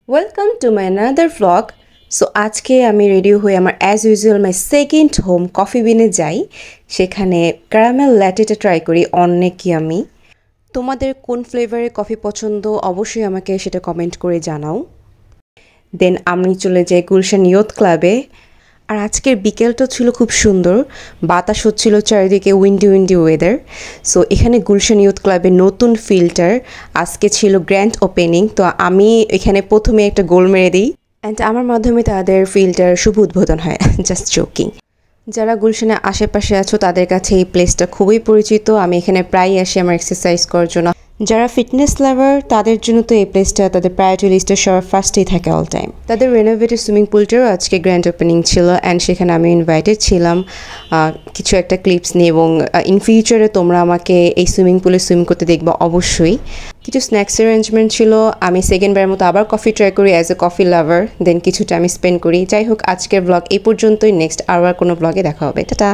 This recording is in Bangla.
Welcome to my another vlog. So আজকে আমি রেডি হয়ে আমার as usual my second home coffee বিনে যাই, সেখানে ক্যারামেল ল্যাটেটা ট্রাই করি। অনেক আমি তোমাদের কোন ফ্লেভারের কফি পছন্দ অবশ্যই আমাকে সেটা কমেন্ট করে জানাও। দেন আমি চলে যাই গুলশান ইয়ুথ ক্লাবে। আর আজকের বিকেলটা ছিল খুব সুন্দর, বাতাস হচ্ছিল চারিদিকে, উইন্ডি উইন্ডি ওয়েদার। সো এখানে গুলশান ইয়ুথ ক্লাবের নতুন ফিল্টার আজকে ছিল গ্র্যান্ড ওপেনিং। তো আমি এখানে প্রথমে একটা গোল মেরে দিই অ্যান্ড আমার মাধ্যমে তাদের ফিল্টার শুভ উদ্বোধন হয়। Just joking. যারা গুলশানের আশেপাশে আছো তাদের কাছে এই প্লেসটা খুবই পরিচিত। আমি এখানে প্রায় আসি আমার এক্সারসাইজ করার জন্য। যারা ফিটনেস লাভার তাদের জন্য তো এই প্লেসটা তাদের প্রায়োরিটি লিস্টে সবার ফার্স্টেই থাকে অল টাইম। তাদের রেনোভেটেড সুইমিং পুলটারও আজকে গ্র্যান্ড ওপেনিং ছিল অ্যান্ড সেখানে আমি ইনভাইটেড ছিলাম কিছু একটা ক্লিপস নিয়ে, এবং ইন ফিউচারে তোমরা আমাকে এই সুইমিং পুলে সুইম করতে দেখবে অবশ্যই। কিছু স্ন্যাক্স অ্যারেঞ্জমেন্ট ছিল। আমি সেকেন্ডবারের মতো আবার কফি ট্রাই করি অ্যাজ এ কফি লাভার, দেন কিছুটা আমি স্পেন্ড করি। যাই হোক, আজকের ব্লগ এই পর্যন্তই। নেক্সট আর কোনো ব্লগে দেখা হবে। টাটা।